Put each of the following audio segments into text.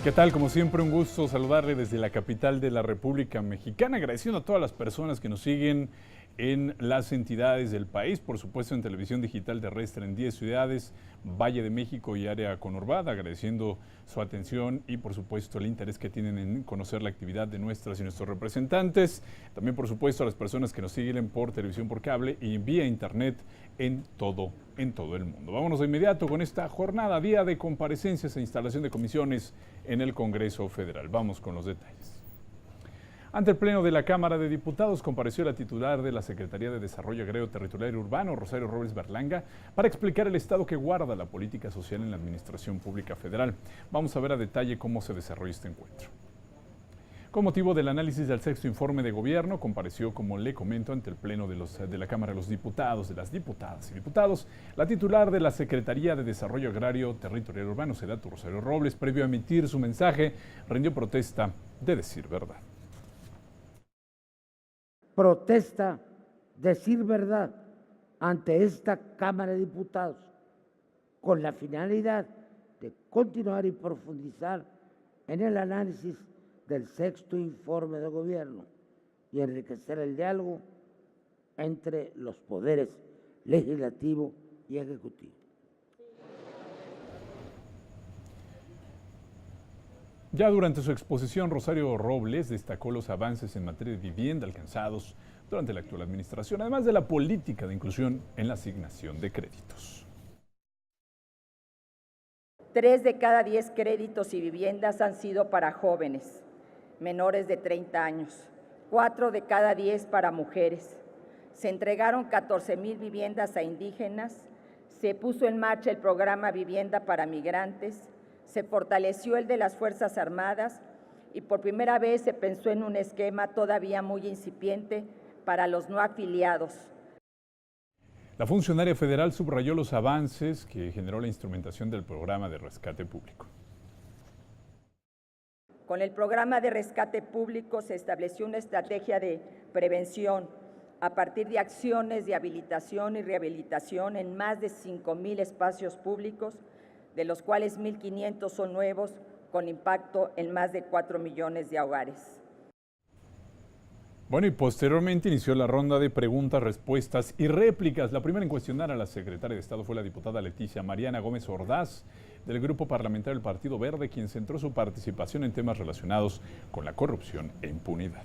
¿Qué tal? Como siempre, un gusto saludarle desde la capital de la República Mexicana, agradeciendo a todas las personas que nos siguen en las entidades del país, por supuesto en televisión digital terrestre en 10 ciudades, Valle de México y área conurbada, agradeciendo su atención y por supuesto el interés que tienen en conocer la actividad de nuestras y nuestros representantes. También por supuesto a las personas que nos siguen por televisión por cable y vía internet en todo el mundo. Vámonos de inmediato con esta jornada, día de comparecencias e instalación de comisiones en el Congreso Federal. Vamos con los detalles. Ante el Pleno de la Cámara de Diputados compareció la titular de la Secretaría de Desarrollo Agrario, Territorial y Urbano, Rosario Robles Berlanga, para explicar el estado que guarda la política social en la Administración Pública Federal. Vamos a ver a detalle cómo se desarrolla este encuentro. Con motivo del análisis del sexto informe de gobierno, compareció, como le comento, ante el Pleno de la Cámara de los Diputados, de las diputadas y diputados, la titular de la Secretaría de Desarrollo Agrario, Territorial y Urbano, SEDATU, Rosario Robles. Previo a emitir su mensaje, rindió protesta de decir verdad. Protesta decir verdad ante esta Cámara de Diputados con la finalidad de continuar y profundizar en el análisis del sexto informe de gobierno y enriquecer el diálogo entre los poderes legislativo y ejecutivo. Ya durante su exposición, Rosario Robles destacó los avances en materia de vivienda alcanzados durante la actual administración, además de la política de inclusión en la asignación de créditos. 3 de cada 10 créditos y viviendas han sido para jóvenes menores de 30 años, 4 de cada 10 para mujeres. Se entregaron 14,000 viviendas a indígenas, se puso en marcha el programa Vivienda para Migrantes, se fortaleció el de las Fuerzas Armadas y por primera vez se pensó en un esquema todavía muy incipiente para los no afiliados. La funcionaria federal subrayó los avances que generó la instrumentación del programa de rescate público. Con el programa de rescate público se estableció una estrategia de prevención a partir de acciones de habilitación y rehabilitación en más de 5,000 espacios públicos, de los cuales 1,500 son nuevos, con impacto en más de 4 millones de hogares. Bueno, y posteriormente inició la ronda de preguntas, respuestas y réplicas. La primera en cuestionar a la secretaria de Estado fue la diputada Leticia Mariana Gómez Ordaz, del Grupo Parlamentario del Partido Verde, quien centró su participación en temas relacionados con la corrupción e impunidad.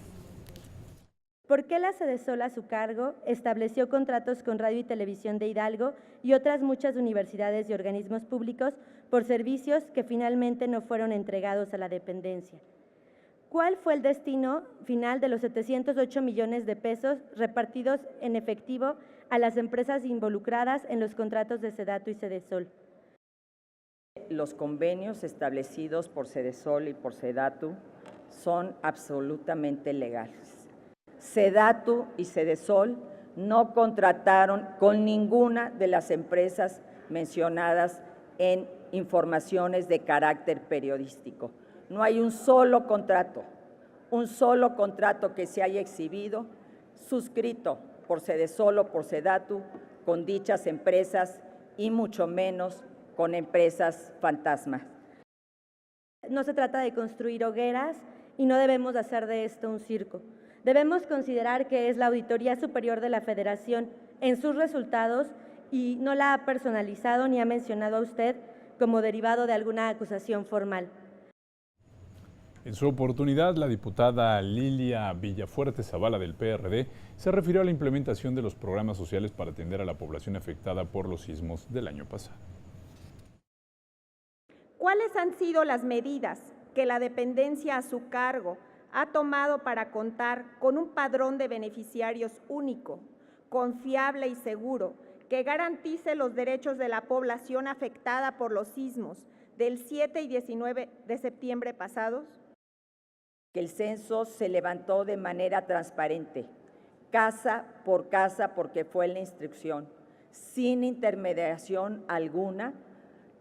¿Por qué la Sedesol a su cargo estableció contratos con Radio y Televisión de Hidalgo y otras muchas universidades y organismos públicos por servicios que finalmente no fueron entregados a la dependencia? ¿Cuál fue el destino final de los 708 millones de pesos repartidos en efectivo a las empresas involucradas en los contratos de SEDATU y Sedesol? Los convenios establecidos por Sedesol y por SEDATU son absolutamente legales. SEDATU y Sedesol no contrataron con ninguna de las empresas mencionadas en informaciones de carácter periodístico. No hay un solo contrato que se haya exhibido, suscrito por Sedesol o por SEDATU con dichas empresas y mucho menos con empresas fantasma. No se trata de construir hogueras y no debemos hacer de esto un circo. Debemos considerar que es la Auditoría Superior de la Federación en sus resultados y no la ha personalizado ni ha mencionado a usted como derivado de alguna acusación formal. En su oportunidad, la diputada Lilia Villafuerte Zavala del PRD se refirió a la implementación de los programas sociales para atender a la población afectada por los sismos del año pasado. ¿Cuáles han sido las medidas que la dependencia a su cargo ha tomado para contar con un padrón de beneficiarios único, confiable y seguro, que garantice los derechos de la población afectada por los sismos del 7 y 19 de septiembre pasados? Que el censo se levantó de manera transparente, casa por casa, porque fue la instrucción, sin intermediación alguna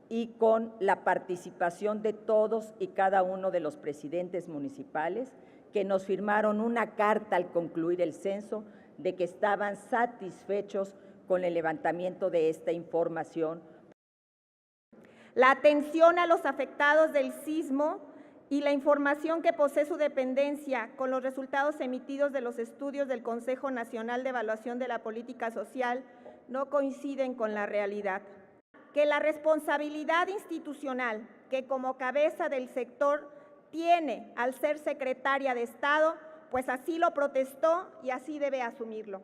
y con la participación de todos y cada uno de los presidentes municipales que nos firmaron una carta al concluir el censo de que estaban satisfechos con el levantamiento de esta información. La atención a los afectados del sismo y la información que posee su dependencia con los resultados emitidos de los estudios del Consejo Nacional de Evaluación de la Política Social no coinciden con la realidad. Que la responsabilidad institucional que como cabeza del sector tiene al ser secretaria de Estado, pues así lo protestó y así debe asumirlo.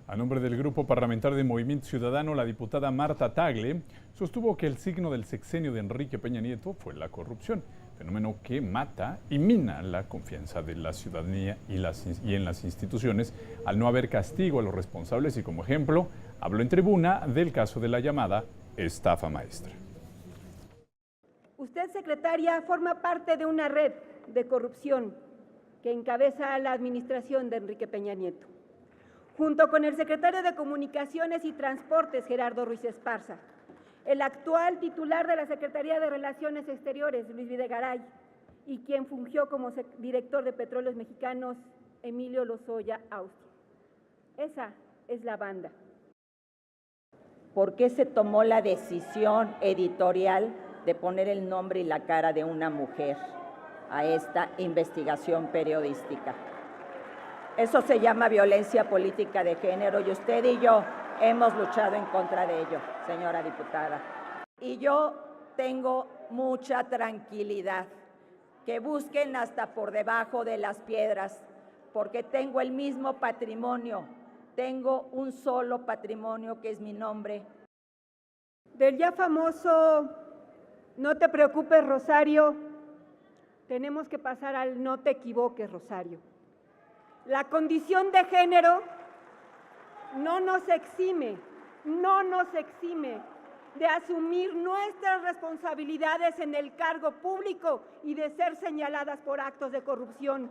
A nombre del Grupo Parlamentario de Movimiento Ciudadano, la diputada Marta Tagle sostuvo que el signo del sexenio de Enrique Peña Nieto fue la corrupción, fenómeno que mata y mina la confianza de la ciudadanía y en las instituciones al no haber castigo a los responsables, y como ejemplo habló en tribuna del caso de la llamada estafa maestra. Usted, secretaria, forma parte de una red de corrupción que encabeza la administración de Enrique Peña Nieto, junto con el secretario de Comunicaciones y Transportes, Gerardo Ruiz Esparza, el actual titular de la Secretaría de Relaciones Exteriores, Luis Videgaray, y quien fungió como director de Petróleos Mexicanos, Emilio Lozoya Austin. Esa es la banda. ¿Por qué se tomó la decisión editorial de poner el nombre y la cara de una mujer a esta investigación periodística? Eso se llama violencia política de género y usted y yo hemos luchado en contra de ello, señora diputada. Y yo tengo mucha tranquilidad, que busquen hasta por debajo de las piedras, porque tengo el mismo patrimonio, tengo un solo patrimonio que es mi nombre. Del ya famoso "no te preocupes, Rosario", tenemos que pasar al "no te equivoques, Rosario". La condición de género no nos exime de asumir nuestras responsabilidades en el cargo público y de ser señaladas por actos de corrupción.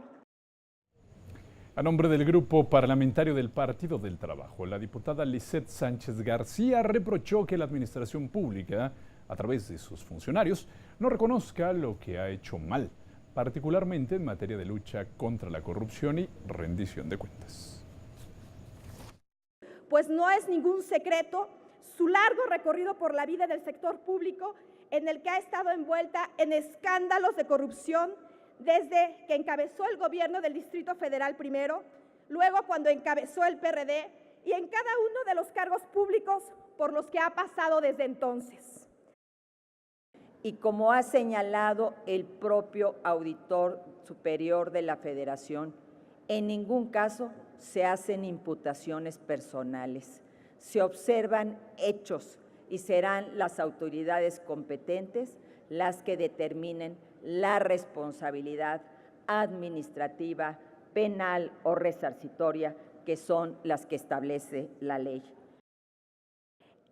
A nombre del Grupo Parlamentario del Partido del Trabajo, la diputada Lisette Sánchez García reprochó que la administración pública, a través de sus funcionarios, no reconozca lo que ha hecho mal, particularmente en materia de lucha contra la corrupción y rendición de cuentas. Pues no es ningún secreto su largo recorrido por la vida del sector público, en el que ha estado envuelta en escándalos de corrupción desde que encabezó el gobierno del Distrito Federal primero, luego cuando encabezó el PRD y en cada uno de los cargos públicos por los que ha pasado desde entonces. Y como ha señalado el propio auditor superior de la Federación, en ningún caso se hacen imputaciones personales, se observan hechos y serán las autoridades competentes las que determinen la responsabilidad administrativa, penal o resarcitoria, que son las que establece la ley.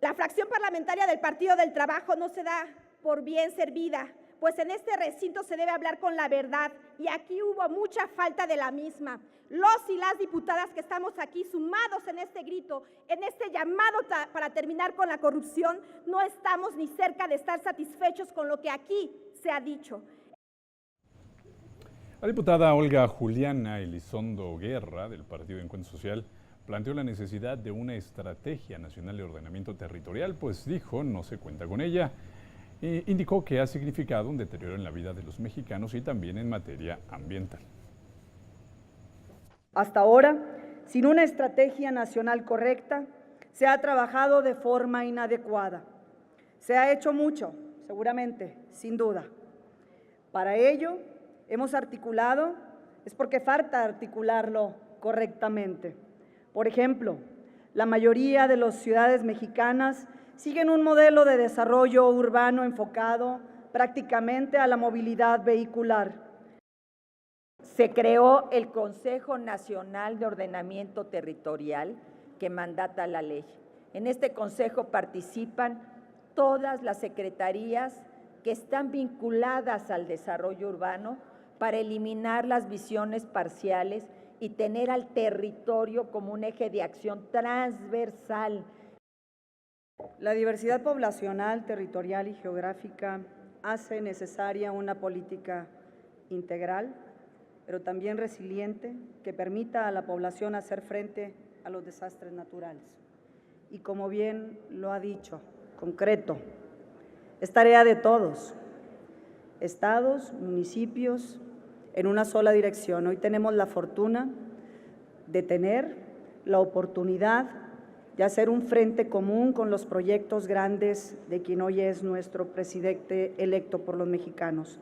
La fracción parlamentaria del Partido del Trabajo no se da por bien servida, pues en este recinto se debe hablar con la verdad y aquí hubo mucha falta de la misma. Los y las diputadas que estamos aquí sumados en este grito, en este llamado para terminar con la corrupción, no estamos ni cerca de estar satisfechos con lo que aquí se ha dicho. La diputada Olga Juliana Elizondo Guerra, del Partido de Encuentro Social, planteó la necesidad de una estrategia nacional de ordenamiento territorial, pues dijo no se cuenta con ella. Indicó que ha significado un deterioro en la vida de los mexicanos y también en materia ambiental. Hasta ahora, sin una estrategia nacional correcta, se ha trabajado de forma inadecuada. Se ha hecho mucho, seguramente, sin duda. Para ello, hemos articulado, es porque falta articularlo correctamente. Por ejemplo, la mayoría de las ciudades mexicanas siguen un modelo de desarrollo urbano enfocado prácticamente a la movilidad vehicular. Se creó el Consejo Nacional de Ordenamiento Territorial que mandata la ley. En este consejo participan todas las secretarías que están vinculadas al desarrollo urbano para eliminar las visiones parciales y tener al territorio como un eje de acción transversal. La diversidad poblacional, territorial y geográfica hace necesaria una política integral, pero también resiliente, que permita a la población hacer frente a los desastres naturales. Y como bien lo ha dicho, concreto, es tarea de todos. estados, municipios, en una sola dirección. Hoy tenemos la fortuna de tener la oportunidad de hacer un frente común con los proyectos grandes de quien hoy es nuestro presidente electo por los mexicanos.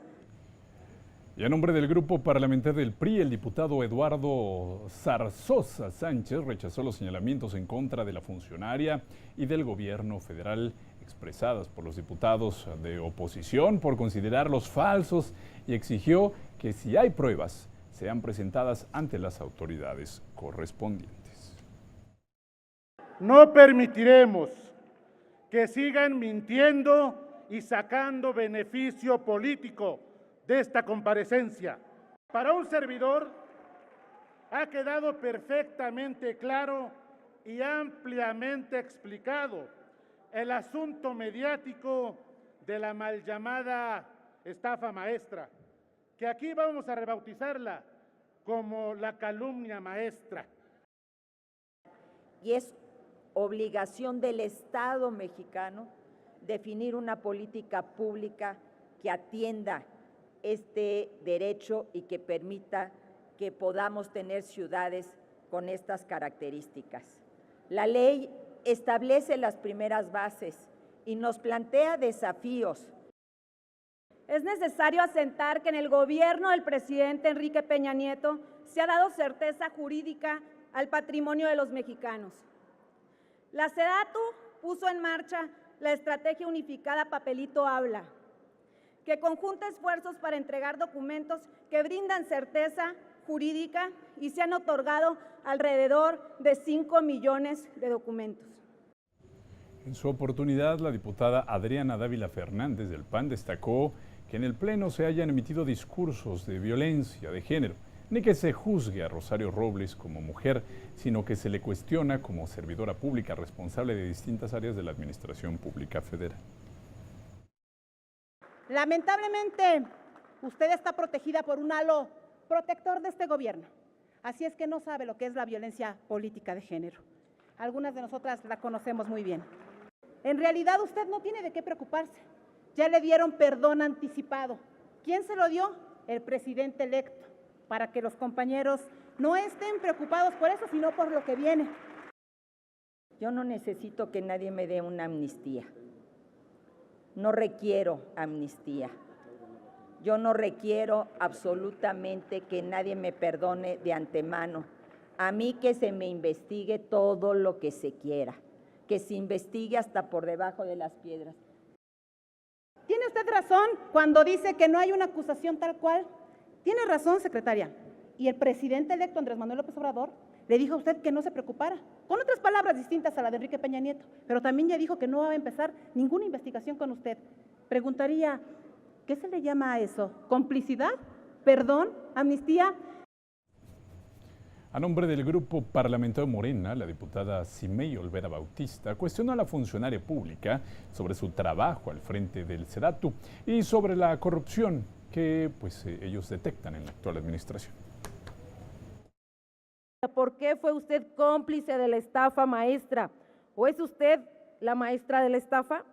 Y a nombre del grupo parlamentario del PRI, el diputado Eduardo Zarzosa Sánchez rechazó los señalamientos en contra de la funcionaria y del gobierno federal expresadas por los diputados de oposición por considerarlos falsos y exigió que si hay pruebas sean presentadas ante las autoridades correspondientes. No permitiremos que sigan mintiendo y sacando beneficio político de esta comparecencia. Para un servidor ha quedado perfectamente claro y ampliamente explicado el asunto mediático de la mal llamada estafa maestra, que aquí vamos a rebautizarla como la calumnia maestra. Y es obligación del Estado mexicano definir una política pública que atienda este derecho y que permita que podamos tener ciudades con estas características. La ley establece las primeras bases y nos plantea desafíos. Es necesario asentar que en el gobierno del presidente Enrique Peña Nieto se ha dado certeza jurídica al patrimonio de los mexicanos. La SEDATU puso en marcha la estrategia unificada Papelito Habla, que conjunta esfuerzos para entregar documentos que brindan certeza jurídica y se han otorgado alrededor de 5 millones de documentos. En su oportunidad, la diputada Adriana Dávila Fernández del PAN destacó que en el Pleno se hayan emitido discursos de violencia de género, ni que se juzgue a Rosario Robles como mujer, sino que se le cuestiona como servidora pública responsable de distintas áreas de la Administración Pública Federal. Lamentablemente, usted está protegida por un halo protector de este gobierno. Así es que no sabe lo que es la violencia política de género. Algunas de nosotras la conocemos muy bien. En realidad, usted no tiene de qué preocuparse. Ya le dieron perdón anticipado. ¿Quién se lo dio? El presidente electo, para que los compañeros no estén preocupados por eso, sino por lo que viene. Yo no necesito que nadie me dé una amnistía. No requiero amnistía. Yo no requiero absolutamente que nadie me perdone de antemano. A mí que se me investigue todo lo que se quiera, que se investigue hasta por debajo de las piedras. Tiene usted razón cuando dice que no hay una acusación tal cual. Tiene razón, secretaria. Y el presidente electo Andrés Manuel López Obrador le dijo a usted que no se preocupara, con otras palabras distintas a la de Enrique Peña Nieto, pero también ya dijo que no va a empezar ninguna investigación con usted. Preguntaría, ¿qué se le llama a eso? ¿Complicidad? ¿Perdón? ¿Amnistía? A nombre del grupo parlamentario Morena, la diputada Cimei Olvera Bautista cuestionó a la funcionaria pública sobre su trabajo al frente del SEDATU y sobre la corrupción que ellos detectan en la actual administración. ¿Por qué fue usted cómplice de la estafa maestra? ¿O es usted la maestra de la estafa?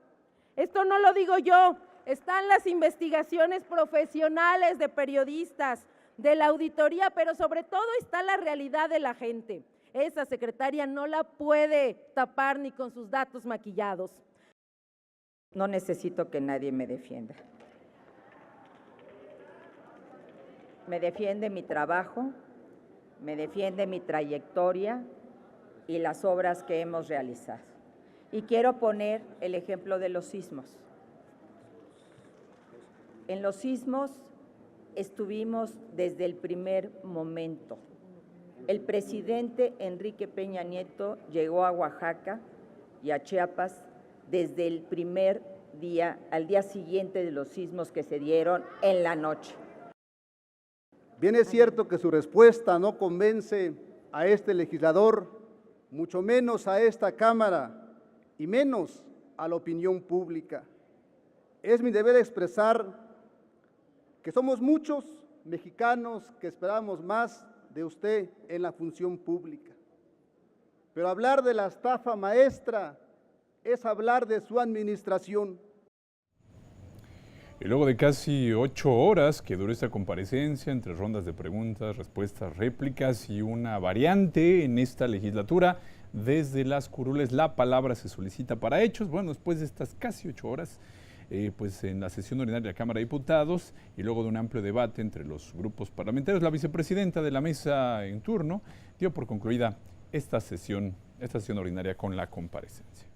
Esto no lo digo yo, están las investigaciones profesionales de periodistas, de la auditoría, pero sobre todo está la realidad de la gente. Esa secretaria no la puede tapar ni con sus datos maquillados. No necesito que nadie me defienda. Me defiende mi trabajo, me defiende mi trayectoria y las obras que hemos realizado. Y quiero poner el ejemplo de los sismos. En los sismos estuvimos desde el primer momento. El presidente Enrique Peña Nieto llegó a Oaxaca y a Chiapas desde el primer día, al día siguiente de los sismos que se dieron en la noche. Bien es cierto que su respuesta no convence a este legislador, mucho menos a esta Cámara y menos a la opinión pública. Es mi deber expresar que somos muchos mexicanos que esperamos más de usted en la función pública. Pero hablar de la estafa maestra es hablar de su administración. Y luego de casi 8 horas que duró esta comparecencia, entre rondas de preguntas, respuestas, réplicas y una variante en esta legislatura, desde las curules la palabra se solicita para hechos. Bueno, después de estas casi 8 horas, pues en la sesión ordinaria de la Cámara de Diputados y luego de un amplio debate entre los grupos parlamentarios, la vicepresidenta de la mesa en turno dio por concluida esta sesión ordinaria con la comparecencia.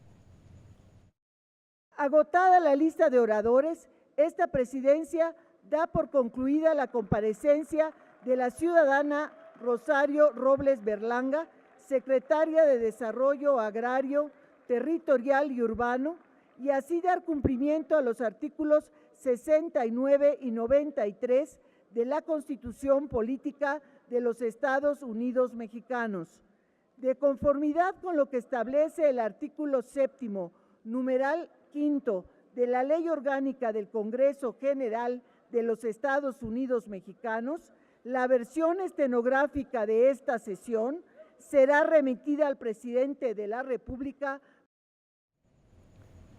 Agotada la lista de oradores, esta presidencia da por concluida la comparecencia de la ciudadana Rosario Robles Berlanga, secretaria de Desarrollo Agrario, Territorial y Urbano, y así dar cumplimiento a los artículos 69 y 93 de la Constitución Política de los Estados Unidos Mexicanos. De conformidad con lo que establece el artículo 7º, numeral 5 de la Ley Orgánica del Congreso General de los Estados Unidos Mexicanos, la versión estenográfica de esta sesión será remitida al presidente de la República